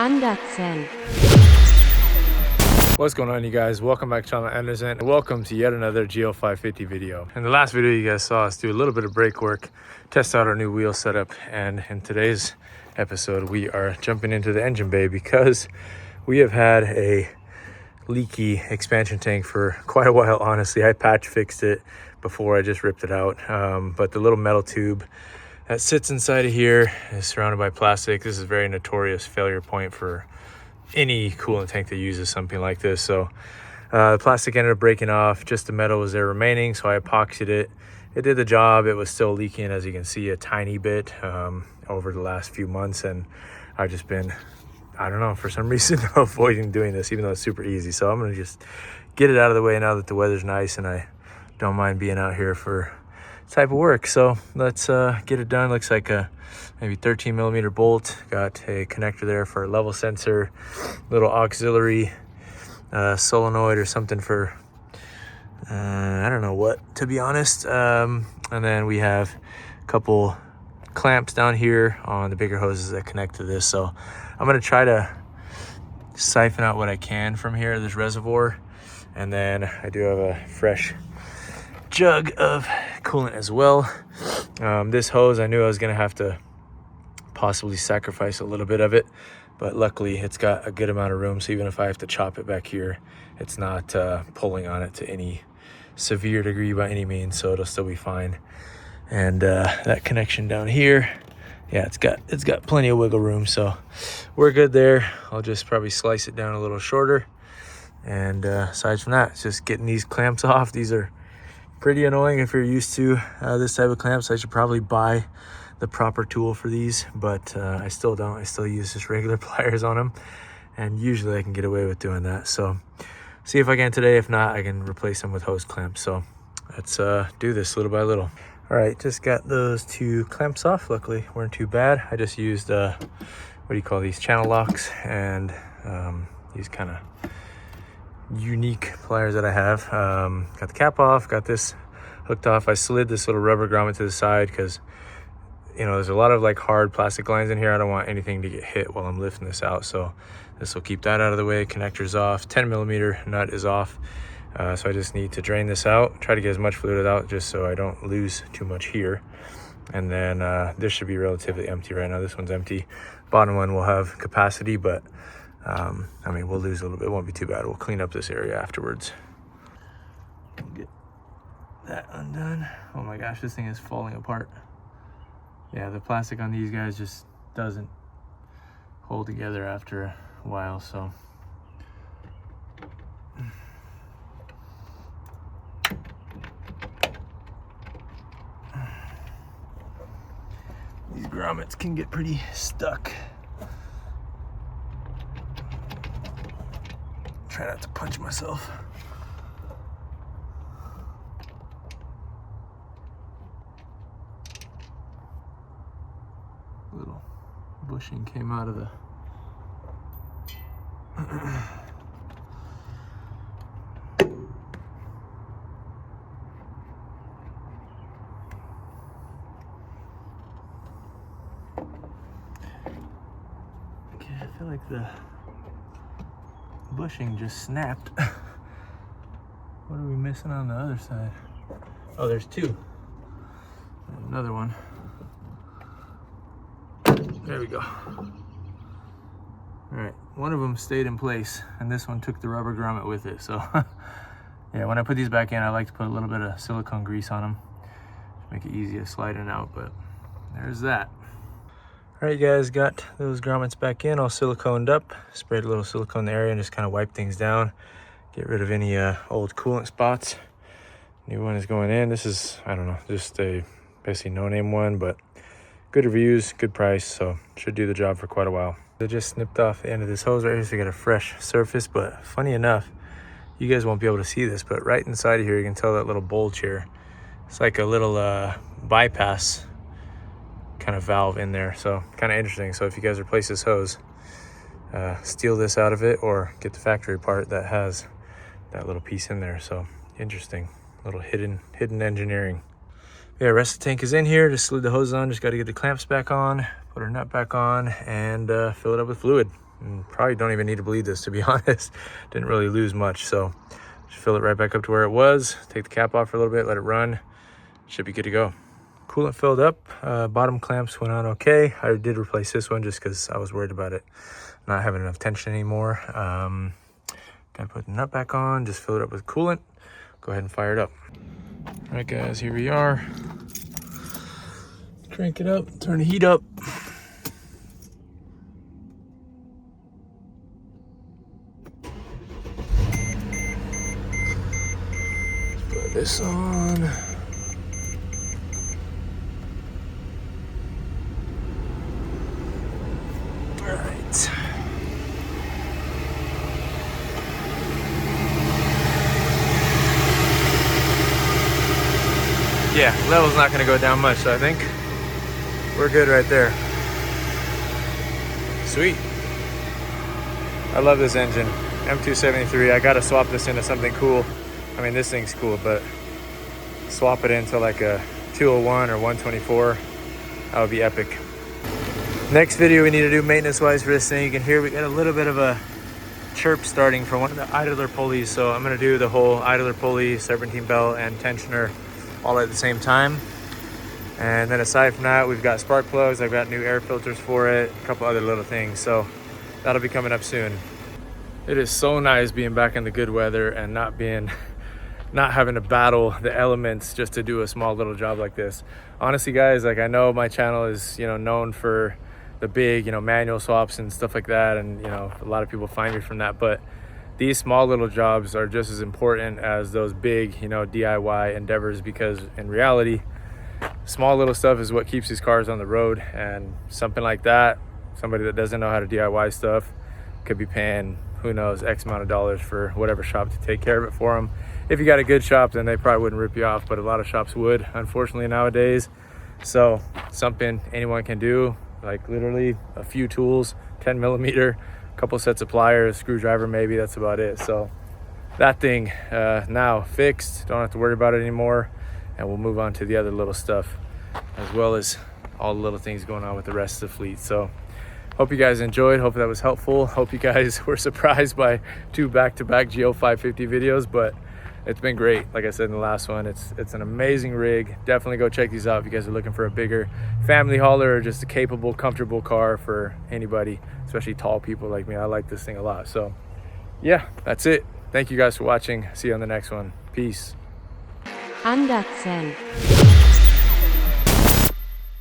1.10. What's going on, you guys? Welcome back to Channel Anderson and welcome to yet another GL550 video. In the last video, you guys saw us do a little bit of brake work, test out our new wheel setup, and in today's episode we are jumping into the engine bay because we have had a leaky expansion tank for quite a while. Honestly, I patch fixed it before I just ripped it out, but the little metal tube that sits inside of here is surrounded by plastic. This is a very notorious failure point for any coolant tank that uses something like this. So the plastic ended up breaking off, just the metal was there remaining, so I epoxied it. It did the job. It was still leaking, as you can see, a tiny bit over the last few months, and I've just been, I don't know, for some reason avoiding doing this, even though it's super easy. So I'm gonna just get it out of the way now that the weather's nice and I don't mind being out here for type of work. So let's get it done. Looks like a maybe 13 millimeter bolt. Got a connector there for a level sensor, little auxiliary solenoid or something for I don't know what, to be honest. And then we have a couple clamps down here on the bigger hoses that connect to this. So I'm gonna try to siphon out what I can from here, this reservoir, and then I do have a fresh jug of coolant as well. This hose, I knew I was gonna have to possibly sacrifice a little bit of it, but luckily it's got a good amount of room, so even if I have to chop it back here, it's not pulling on it to any severe degree by any means, so it'll still be fine. And that connection down here, yeah, it's got plenty of wiggle room, so we're good there. I'll just probably slice it down a little shorter, and aside from that, it's just getting these clamps off. These are pretty annoying if you're used to this type of clamps. I should probably buy the proper tool for these, but I still don't. I still use just regular pliers on them, and usually I can get away with doing that. So see if I can today. If not, I can replace them with hose clamps. So let's do this little by little. All right, just got those two clamps off. Luckily weren't too bad. I just used what do you call these, channel locks, and these kind of unique pliers that I have. Got the cap off, got this hooked off. I slid this little rubber grommet to the side because, you know, there's a lot of like hard plastic lines in here. I don't want anything to get hit while I'm lifting this out, so this will keep that out of the way. Connector's off, 10 millimeter nut is off, so I just need to drain this out, try to get as much fluid out just so I don't lose too much here. And then this should be relatively empty right now. This one's empty. Bottom one will have capacity, but I mean, we'll lose a little bit. It won't be too bad. We'll clean up this area afterwards. Get that undone. Oh my gosh, this thing is falling apart. Yeah, the plastic on these guys just doesn't hold together after a while, so. These grommets can get pretty stuck. Try not to punch myself. Little bushing came out of the okay, I feel like the bushing just snapped. What are we missing on the other side? Oh, there's two. Another one. There we go. All right, one of them stayed in place and this one took the rubber grommet with it. So yeah, when I put these back in, I like to put a little bit of silicone grease on them to make it easy to slide in and out, but there's that. All right, guys, got those grommets back in, all siliconed up. Sprayed a little silicone in the area and just kind of wipe things down. Get rid of any old coolant spots. New one is going in. This is, I don't know, just a basically no-name one, but good reviews, good price, so should do the job for quite a while. I just snipped off the end of this hose right here, so you got a fresh surface, but funny enough, you guys won't be able to see this, but right inside of here, you can tell that little bulge here. It's like a little bypass kind of valve in there, so kind of interesting. So if you guys replace this hose, steal this out of it or get the factory part that has that little piece in there. So interesting, little hidden engineering. Yeah, rest of the tank is in here. Just slid the hose on, just got to get the clamps back on, put our nut back on, and fill it up with fluid. And probably don't even need to bleed this, to be honest. Didn't really lose much, so just fill it right back up to where it was. Take the cap off for a little bit, let it run. Should be good to go. Coolant filled up, bottom clamps went on okay. I did replace this one just because I was worried about it not having enough tension anymore. Gotta put the nut back on, just fill it up with coolant. Go ahead and fire it up. All right guys, here we are. Crank it up, turn the heat up. Put this on. All right. Yeah, level's not gonna go down much, so I think we're good right there. Sweet. I love this engine. M273, I gotta swap this into something cool. I mean, this thing's cool, but swap it into like a 201 or 124. That would be epic. Next video we need to do maintenance-wise for this thing. You can hear we got a little bit of a chirp starting from one of the idler pulleys, so I'm gonna do the whole idler pulley, serpentine belt, and tensioner all at the same time. And then aside from that, we've got spark plugs. I've got new air filters for it, a couple other little things. So that'll be coming up soon. It is so nice being back in the good weather and not having to battle the elements just to do a small little job like this. Honestly, guys, like I know my channel is, known for the big, manual swaps and stuff like that. And, a lot of people find me from that, but these small little jobs are just as important as those big, DIY endeavors, because in reality, small little stuff is what keeps these cars on the road. And something like that, somebody that doesn't know how to DIY stuff could be paying, who knows, X amount of dollars for whatever shop to take care of it for them. If you got a good shop, then they probably wouldn't rip you off, but a lot of shops would, unfortunately, nowadays. So something anyone can do, like literally a few tools, 10 millimeter, couple sets of pliers, screwdriver maybe, that's about it. So that thing now fixed, don't have to worry about it anymore, and we'll move on to the other little stuff, as well as all the little things going on with the rest of the fleet. So hope you guys enjoyed, hope that was helpful. Hope you guys were surprised by 2 back-to-back GL550 videos, but it's been great. Like I said in the last one, it's an amazing rig. Definitely go check these out if you guys are looking for a bigger family hauler or just a capable, comfortable car for anybody, especially tall people like me. I like this thing a lot. So yeah, that's it. Thank you guys for watching. See you on the next one. Peace. 安楽線